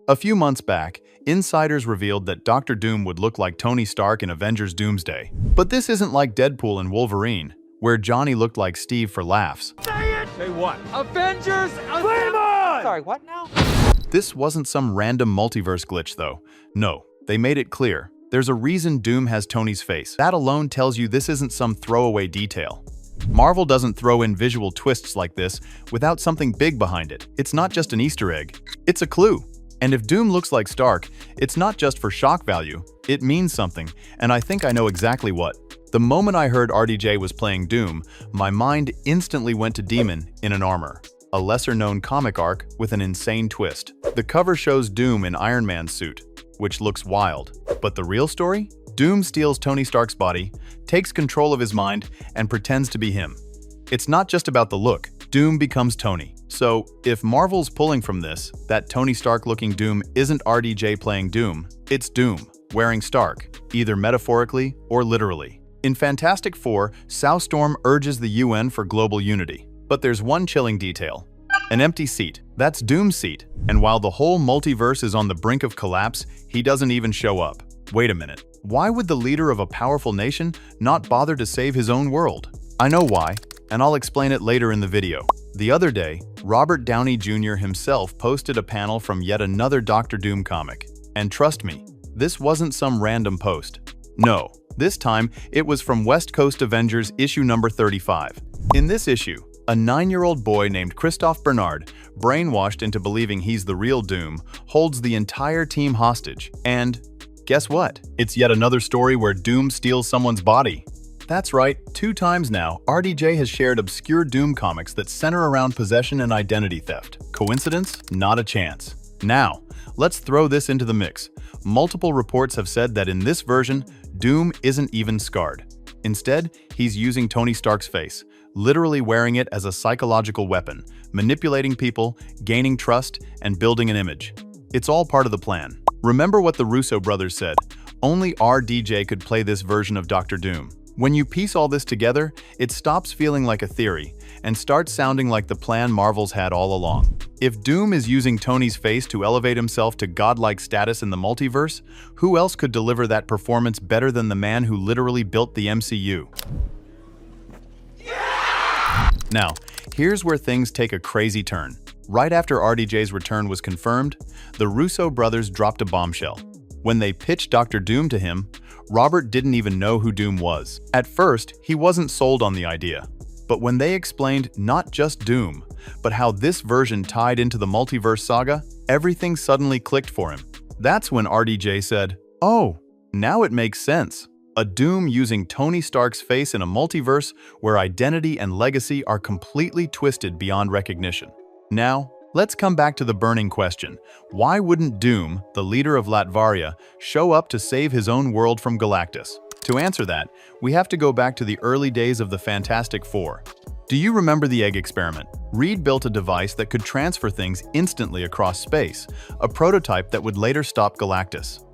A few months back, insiders revealed that Doctor Doom would look like Tony Stark in Avengers Doomsday. But this isn't like Deadpool and Wolverine, where Johnny looked like Steve for laughs. Say it! Say what? Avengers! Flame on! Sorry, what now? This wasn't some random multiverse glitch, though. No, they made it clear. There's a reason Doom has Tony's face. That alone tells you this isn't some throwaway detail. Marvel doesn't throw in visual twists like this without something big behind it. It's not just an Easter egg, it's a clue. And if Doom looks like Stark, it's not just for shock value, it means something, and I think I know exactly what. The moment I heard RDJ was playing Doom, my mind instantly went to Demon in an Armor, a lesser-known comic arc with an insane twist. The cover shows Doom in Iron Man's suit, which looks wild. But the real story? Doom steals Tony Stark's body, takes control of his mind, and pretends to be him. It's not just about the look. Doom becomes Tony. So, if Marvel's pulling from this, that Tony Stark-looking Doom isn't RDJ playing Doom, it's Doom, wearing Stark, either metaphorically or literally. In Fantastic Four, Storm urges the UN for global unity. But there's one chilling detail. An empty seat. That's Doom's seat. And while the whole multiverse is on the brink of collapse, he doesn't even show up. Wait a minute. Why would the leader of a powerful nation not bother to save his own world? I know why, and I'll explain it later in the video. The other day, Robert Downey Jr. himself posted a panel from yet another Doctor Doom comic. And trust me, this wasn't some random post. No, this time it was from West Coast Avengers issue number 35. In this issue, a 9-year-old boy named Christophe Bernard, brainwashed into believing he's the real Doom, holds the entire team hostage. And guess what? It's yet another story where Doom steals someone's body. That's right, 2 times now, RDJ has shared obscure Doom comics that center around possession and identity theft. Coincidence? Not a chance. Now, let's throw this into the mix. Multiple reports have said that in this version, Doom isn't even scarred. Instead, he's using Tony Stark's face, literally wearing it as a psychological weapon, manipulating people, gaining trust, and building an image. It's all part of the plan. Remember what the Russo brothers said, only RDJ could play this version of Doctor Doom. When you piece all this together, it stops feeling like a theory and starts sounding like the plan Marvel's had all along. If Doom is using Tony's face to elevate himself to godlike status in the multiverse, who else could deliver that performance better than the man who literally built the MCU? Now, here's where things take a crazy turn. Right after RDJ's return was confirmed, the Russo brothers dropped a bombshell. When they pitched Doctor Doom to him, Robert didn't even know who Doom was. At first, he wasn't sold on the idea. But when they explained not just Doom, but how this version tied into the multiverse saga, everything suddenly clicked for him. That's when RDJ said, "Oh, now it makes sense." A Doom using Tony Stark's face in a multiverse where identity and legacy are completely twisted beyond recognition. Now, let's come back to the burning question. Why wouldn't Doom, the leader of Latveria, show up to save his own world from Galactus? To answer that, we have to go back to the early days of the Fantastic Four. Do you remember the egg experiment? Reed built a device that could transfer things instantly across space, a prototype that would later stop Galactus.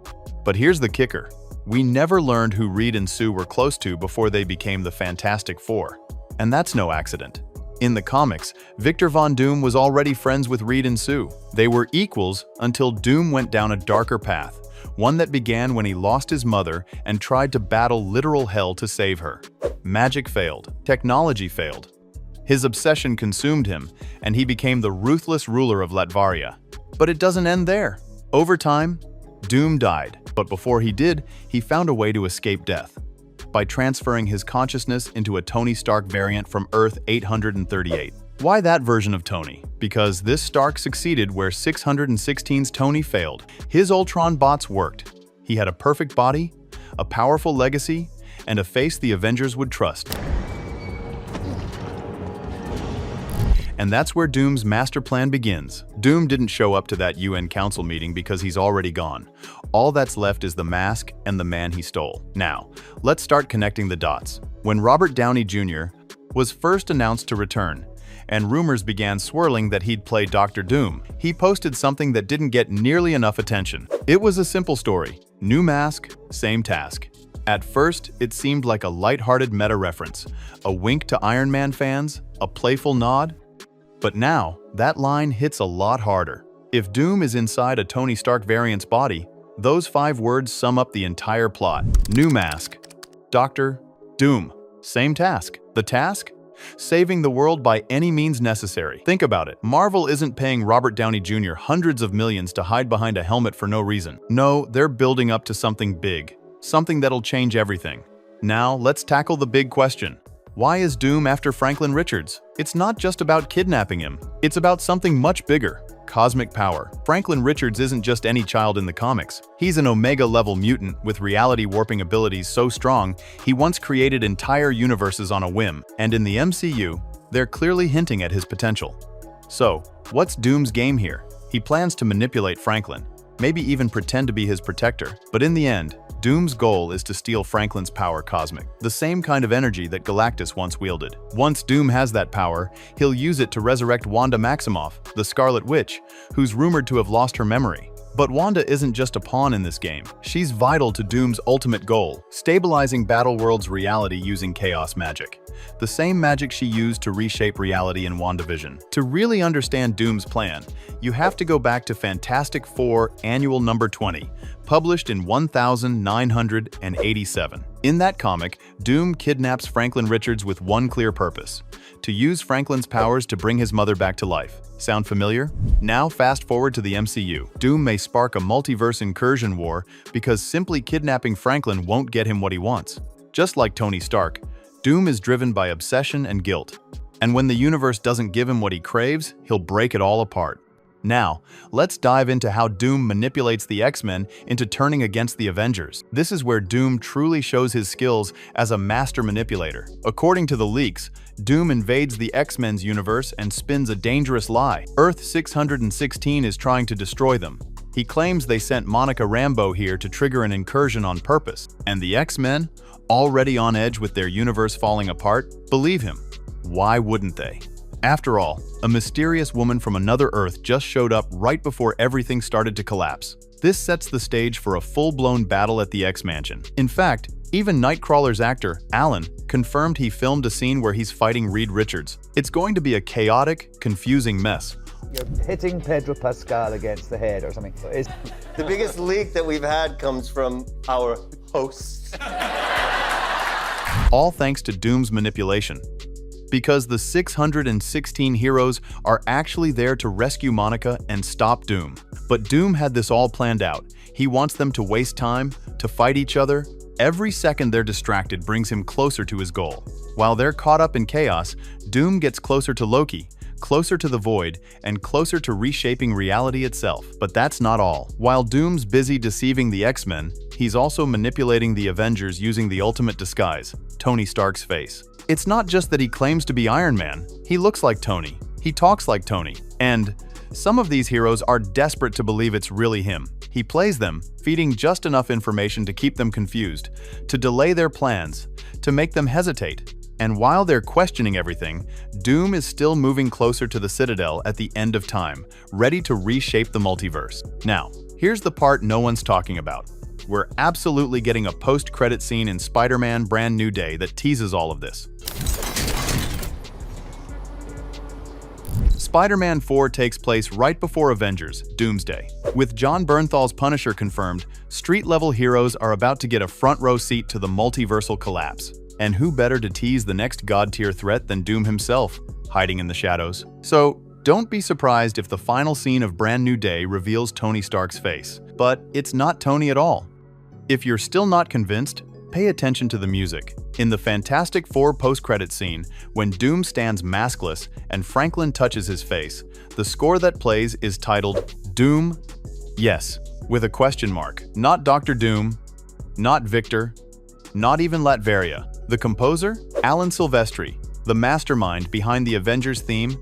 But here's the kicker. We never learned who Reed and Sue were close to before they became the Fantastic Four. And that's no accident. In the comics, Victor Von Doom was already friends with Reed and Sue. They were equals until Doom went down a darker path, one that began when he lost his mother and tried to battle literal hell to save her. Magic failed. Technology failed. His obsession consumed him, and he became the ruthless ruler of Latveria. But it doesn't end there. Over time, Doom died. But before he did, he found a way to escape death. By transferring his consciousness into a Tony Stark variant from Earth 838. Why that version of Tony? Because this Stark succeeded where 616's Tony failed. His Ultron bots worked. He had a perfect body, a powerful legacy, and a face the Avengers would trust. And that's where Doom's master plan begins. Doom didn't show up to that UN Council meeting because he's already gone. All that's left is the mask and the man he stole. Now, let's start connecting the dots. When Robert Downey Jr. was first announced to return, and rumors began swirling that he'd play Doctor Doom, he posted something that didn't get nearly enough attention. It was a simple story. New mask, same task. At first, it seemed like a lighthearted meta-reference, a wink to Iron Man fans, a playful nod. But now, that line hits a lot harder. If Doom is inside a Tony Stark variant's body, those 5 words sum up the entire plot. New mask. Doctor Doom. Same task. The task? Saving the world by any means necessary. Think about it. Marvel isn't paying Robert Downey Jr. hundreds of millions to hide behind a helmet for no reason. No, they're building up to something big. Something that'll change everything. Now, let's tackle the big question. Why is Doom after Franklin Richards? It's not just about kidnapping him. It's about something much bigger. Cosmic power. Franklin Richards isn't just any child in the comics. He's an Omega-level mutant with reality-warping abilities so strong, he once created entire universes on a whim. And in the MCU, they're clearly hinting at his potential. So, what's Doom's game here? He plans to manipulate Franklin, maybe even pretend to be his protector. But in the end, Doom's goal is to steal Franklin's power cosmic, the same kind of energy that Galactus once wielded. Once Doom has that power, he'll use it to resurrect Wanda Maximoff, the Scarlet Witch, who's rumored to have lost her memory. But Wanda isn't just a pawn in this game. She's vital to Doom's ultimate goal, stabilizing Battleworld's reality using chaos magic. The same magic she used to reshape reality in WandaVision. To really understand Doom's plan, you have to go back to Fantastic Four Annual Number 20, published in 1987. In that comic, Doom kidnaps Franklin Richards with one clear purpose: to use Franklin's powers to bring his mother back to life. Sound familiar? Now fast forward to the MCU. Doom may spark a multiverse incursion war because simply kidnapping Franklin won't get him what he wants. Just like Tony Stark, Doom is driven by obsession and guilt. And when the universe doesn't give him what he craves, he'll break it all apart. Now, let's dive into how Doom manipulates the X-Men into turning against the Avengers. This is where Doom truly shows his skills as a master manipulator. According to the leaks, Doom invades the X-Men's universe and spins a dangerous lie. Earth 616 is trying to destroy them. He claims they sent Monica Rambeau here to trigger an incursion on purpose. And the X-Men, already on edge with their universe falling apart, believe him. Why wouldn't they? After all, a mysterious woman from another Earth just showed up right before everything started to collapse. This sets the stage for a full-blown battle at the X-Mansion. In fact, even Nightcrawler's actor, Alan, confirmed he filmed a scene where he's fighting Reed Richards. It's going to be a chaotic, confusing mess. You're hitting Pedro Pascal against the head or something. The biggest leak that we've had comes from our hosts. All thanks to Doom's manipulation. Because the 616 heroes are actually there to rescue Monica and stop Doom. But Doom had this all planned out. He wants them to waste time, to fight each other. Every second they're distracted brings him closer to his goal. While they're caught up in chaos, Doom gets closer to Loki, closer to the Void, and closer to reshaping reality itself. But that's not all. While Doom's busy deceiving the X-Men, he's also manipulating the Avengers using the ultimate disguise, Tony Stark's face. It's not just that he claims to be Iron Man. He looks like Tony. He talks like Tony. And some of these heroes are desperate to believe it's really him. He plays them, feeding just enough information to keep them confused, to delay their plans, to make them hesitate. And while they're questioning everything, Doom is still moving closer to the Citadel at the end of time, ready to reshape the multiverse. Now, here's the part no one's talking about. We're absolutely getting a post-credit scene in Spider-Man Brand New Day that teases all of this. Spider-Man 4 takes place right before Avengers: Doomsday. With John Bernthal's Punisher confirmed, street-level heroes are about to get a front-row seat to the multiversal collapse. And who better to tease the next god-tier threat than Doom himself, hiding in the shadows? So, don't be surprised if the final scene of Brand New Day reveals Tony Stark's face. But it's not Tony at all. If you're still not convinced, pay attention to the music. In the Fantastic Four post-credit scene, when Doom stands maskless and Franklin touches his face, the score that plays is titled Doom, yes, with a question mark. Not Dr. Doom, not Victor, not even Latveria. The composer? Alan Silvestri, the mastermind behind the Avengers theme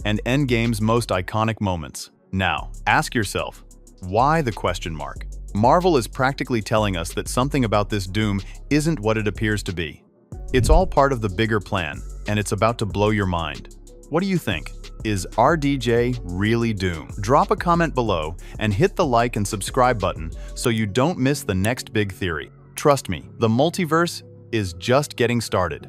and Endgame's most iconic moments. Now, ask yourself, why the question mark? Marvel is practically telling us that something about this Doom isn't what it appears to be. It's all part of the bigger plan, and it's about to blow your mind. What do you think? Is RDJ really Doom? Drop a comment below and hit the like and subscribe button so you don't miss the next big theory. Trust me, the multiverse is just getting started.